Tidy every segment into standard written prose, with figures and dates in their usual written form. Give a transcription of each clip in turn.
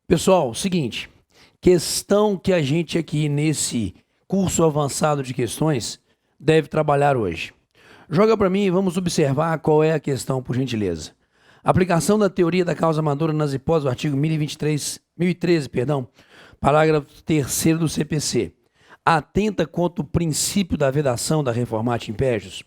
Pessoal, seguinte, questão que a gente aqui nesse curso avançado de questões deve trabalhar hoje. Joga para mim e vamos observar qual é a questão, por gentileza. Aplicação da teoria da causa madura nas hipóteses do artigo 1013, parágrafo 3º do CPC. Atenta contra o princípio da vedação da reformatio imperios.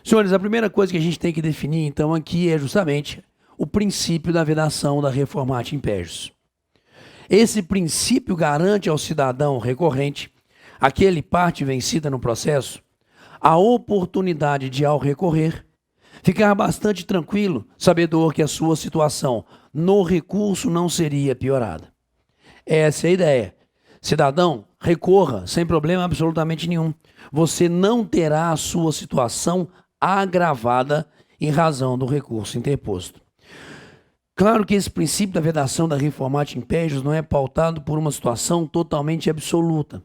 Senhores, a primeira coisa que a gente tem que definir, então, aqui é justamente o princípio da vedação da reformatio imperios. Esse princípio garante ao cidadão recorrente, aquele parte vencida no processo, a oportunidade de, ao recorrer, ficar bastante tranquilo, sabedor que a sua situação no recurso não seria piorada. Essa é a ideia. Cidadão, recorra sem problema absolutamente nenhum. Você não terá a sua situação agravada em razão do recurso interposto. Claro que esse princípio da vedação da reformatio imperios não é pautado por uma situação totalmente absoluta.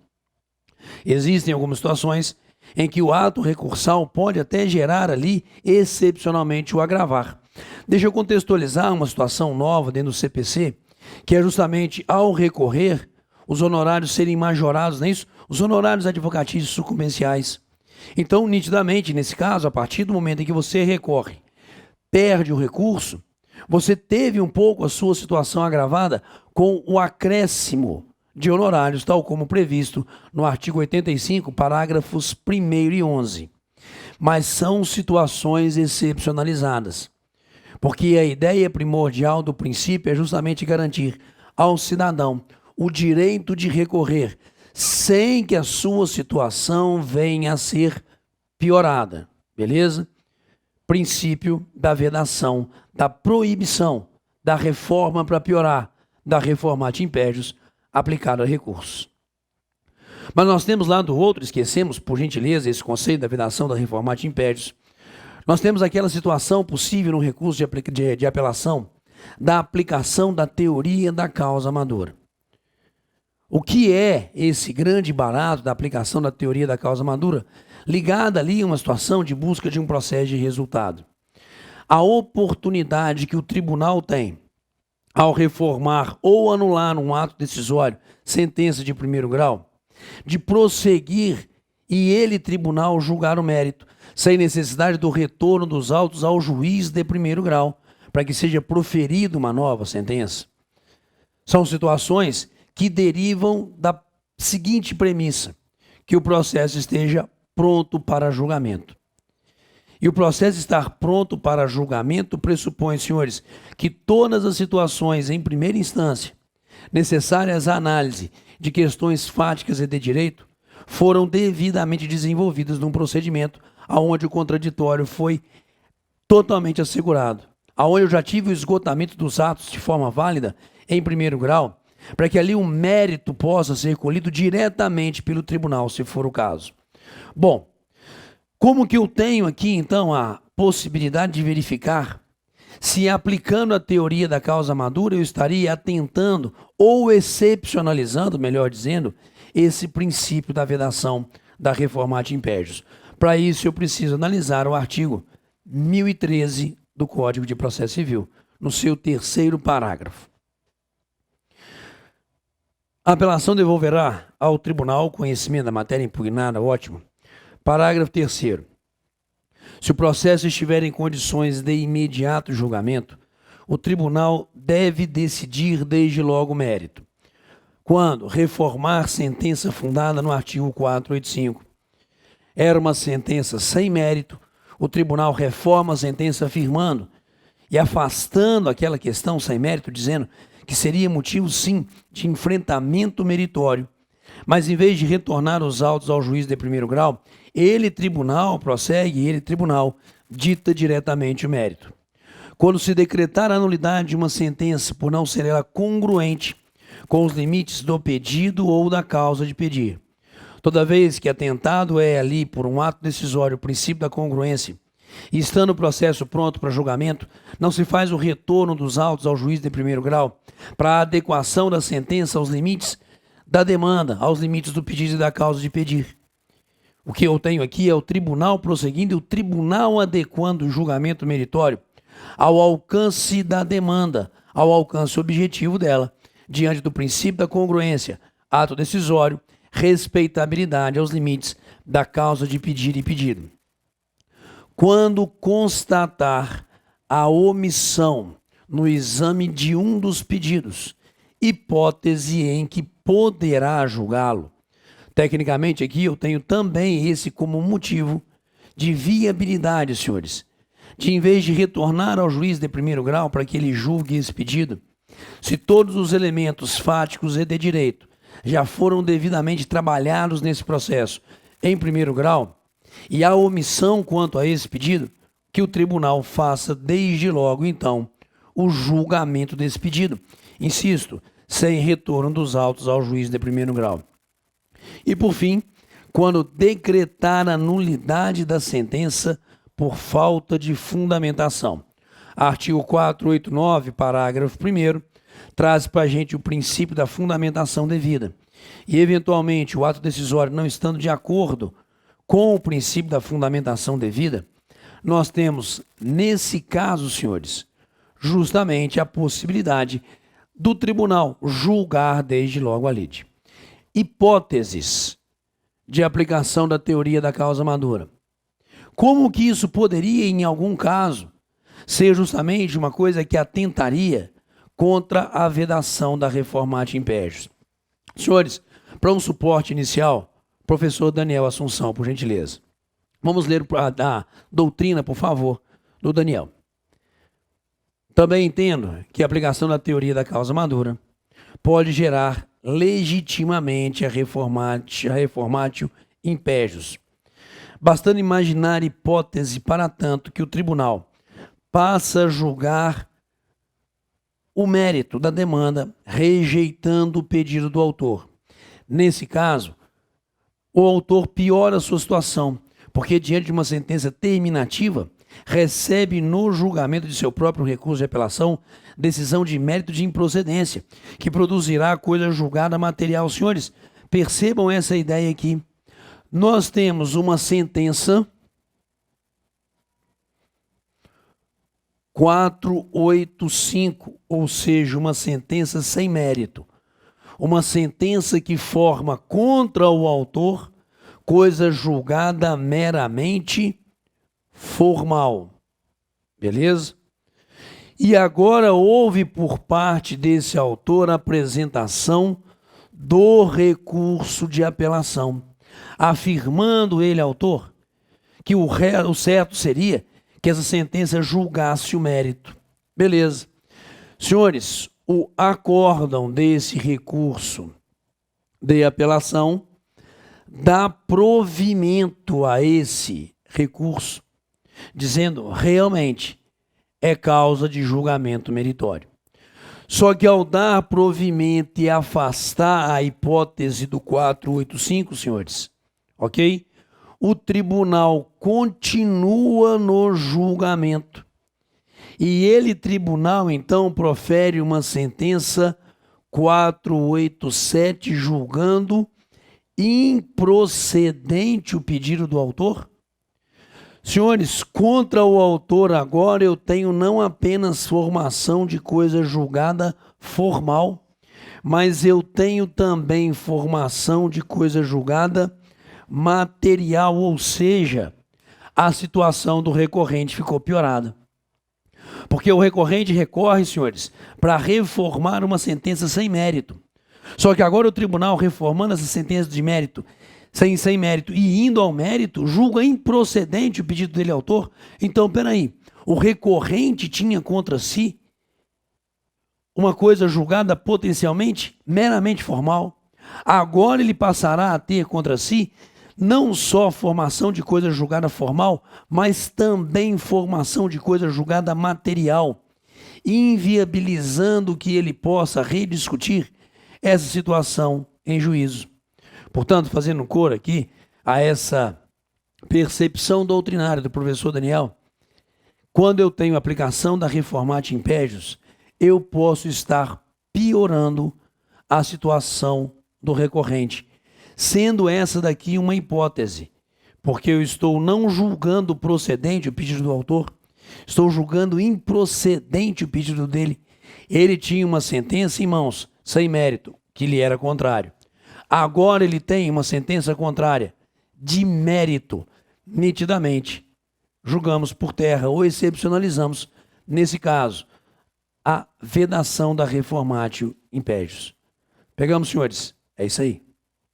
Existem algumas situações em que o ato recursal pode até gerar ali, excepcionalmente, o agravar. Deixa eu contextualizar uma situação nova dentro do CPC, que é justamente ao recorrer, os honorários serem majorados, não é isso? Os honorários advocatícios sucumbenciais. Então, nitidamente, nesse caso, a partir do momento em que você recorre, perde o recurso, você teve um pouco a sua situação agravada com o acréscimo de honorários, tal como previsto no artigo 85, parágrafos 1º e 11. Mas são situações excepcionalizadas, porque a ideia primordial do princípio é justamente garantir ao cidadão o direito de recorrer sem que a sua situação venha a ser piorada, beleza? Princípio da vedação, da proibição, da reforma para piorar, da reformatio imperios aplicado a recursos. Mas nós temos lá do outro, esquecemos, por gentileza, esse conceito da vedação da reformatio imperios. Nós temos aquela situação possível no recurso de apelação da aplicação da teoria da causa madura. O que é esse grande barato da aplicação da teoria da causa madura? Ligada ali a uma situação de busca de um processo de resultado. A oportunidade que o tribunal tem ao reformar ou anular um ato decisório, sentença de primeiro grau, de prosseguir e ele, tribunal, julgar o mérito, sem necessidade do retorno dos autos ao juiz de primeiro grau, para que seja proferida uma nova sentença. São situações que derivam da seguinte premissa, que o processo esteja pronto para julgamento. E o processo estar pronto para julgamento pressupõe, senhores, que todas as situações em primeira instância necessárias à análise de questões fáticas e de direito foram devidamente desenvolvidas num procedimento onde o contraditório foi totalmente assegurado, onde eu já tive o esgotamento dos atos de forma válida em primeiro grau, para que ali o mérito possa ser colhido diretamente pelo tribunal, se for o caso. Bom, como que eu tenho aqui, então, a possibilidade de verificar se, aplicando a teoria da causa madura, eu estaria atentando ou excepcionalizando, melhor dizendo, esse princípio da vedação da reformatio imperios? Para isso, eu preciso analisar o artigo 1013 do Código de Processo Civil, no seu 3º parágrafo. A apelação devolverá ao tribunal conhecimento da matéria impugnada, ótimo. Parágrafo 3º. Se o processo estiver em condições de imediato julgamento, o tribunal deve decidir desde logo o mérito. Quando reformar sentença fundada no artigo 485. Era uma sentença sem mérito, o tribunal reforma a sentença afirmando e afastando aquela questão sem mérito, dizendo que seria motivo, sim, de enfrentamento meritório. Mas, em vez de retornar os autos ao juiz de primeiro grau, ele, tribunal, prossegue, ele, tribunal, dita diretamente o mérito. Quando se decretar a nulidade de uma sentença por não ser ela congruente com os limites do pedido ou da causa de pedir, toda vez que atentado é ali por um ato decisório o princípio da congruência, e estando o processo pronto para julgamento, não se faz o retorno dos autos ao juiz de primeiro grau para a adequação da sentença aos limites da demanda, aos limites do pedido e da causa de pedir. O que eu tenho aqui é o tribunal prosseguindo e o tribunal adequando o julgamento meritório ao alcance da demanda, ao alcance objetivo dela, diante do princípio da congruência, ato decisório, respeitabilidade aos limites da causa de pedir e pedido. Quando constatar a omissão no exame de um dos pedidos, hipótese em que poderá julgá-lo. Tecnicamente, aqui eu tenho também esse como motivo de viabilidade, senhores, de em vez de retornar ao juiz de primeiro grau para que ele julgue esse pedido, se todos os elementos fáticos e de direito já foram devidamente trabalhados nesse processo em primeiro grau, e há omissão quanto a esse pedido, que o tribunal faça desde logo, então, o julgamento desse pedido. Insisto, sem retorno dos autos ao juiz de primeiro grau. E, por fim, quando decretar a nulidade da sentença por falta de fundamentação. Artigo 489, parágrafo 1º, traz para a gente o princípio da fundamentação devida. E, eventualmente, o ato decisório não estando de acordo com o princípio da fundamentação devida, nós temos, nesse caso, senhores, justamente a possibilidade do tribunal julgar desde logo a lide. Hipóteses de aplicação da teoria da causa madura. Como que isso poderia, em algum caso, ser justamente uma coisa que atentaria contra a vedação da reformatio impégios? Senhores, para um suporte inicial, professor Daniel Assunção, por gentileza. Vamos ler a doutrina, por favor, do Daniel. Também entendo que a aplicação da teoria da causa madura pode gerar legitimamente a reformatio impégios. Bastando imaginar hipótese para tanto que o tribunal passa a julgar o mérito da demanda, rejeitando o pedido do autor. Nesse caso, o autor piora a sua situação, porque diante de uma sentença terminativa, recebe no julgamento de seu próprio recurso de apelação decisão de mérito de improcedência, que produzirá coisa julgada material. Senhores, percebam essa ideia aqui. Nós temos uma sentença 485, ou seja, uma sentença sem mérito. Uma sentença que forma contra o autor coisa julgada meramente formal. Beleza? E agora houve por parte desse autor a apresentação do recurso de apelação, afirmando ele, autor, que o certo seria que essa sentença julgasse o mérito. Beleza. Senhores, o acórdão desse recurso de apelação dá provimento a esse recurso, dizendo realmente é causa de julgamento meritório. Só que ao dar provimento e afastar a hipótese do 485, senhores, ok? O tribunal continua no julgamento. E ele, tribunal, então, profere uma sentença 487, julgando improcedente o pedido do autor? Senhores, contra o autor agora eu tenho não apenas formação de coisa julgada formal, mas eu tenho também formação de coisa julgada material, ou seja, a situação do recorrente ficou piorada. Porque o recorrente recorre, senhores, para reformar uma sentença sem mérito. Só que agora o tribunal, reformando essa sentença de mérito, sem mérito e indo ao mérito, julga improcedente o pedido dele autor. Então, peraí, o recorrente tinha contra si uma coisa julgada potencialmente meramente formal. Agora ele passará a ter contra si não só formação de coisa julgada formal, mas também formação de coisa julgada material, inviabilizando que ele possa rediscutir essa situação em juízo. Portanto, fazendo cor aqui a essa percepção doutrinária do professor Daniel, quando eu tenho aplicação da reformatio impégios, eu posso estar piorando a situação do recorrente, sendo essa daqui uma hipótese, porque eu estou não julgando procedente o pedido do autor, estou julgando improcedente o pedido dele. Ele tinha uma sentença em mãos, sem mérito, que lhe era contrário. Agora ele tem uma sentença contrária, de mérito, nitidamente. Julgamos por terra ou excepcionalizamos, nesse caso, a vedação da reformatio impégios. Pegamos, senhores? É isso aí.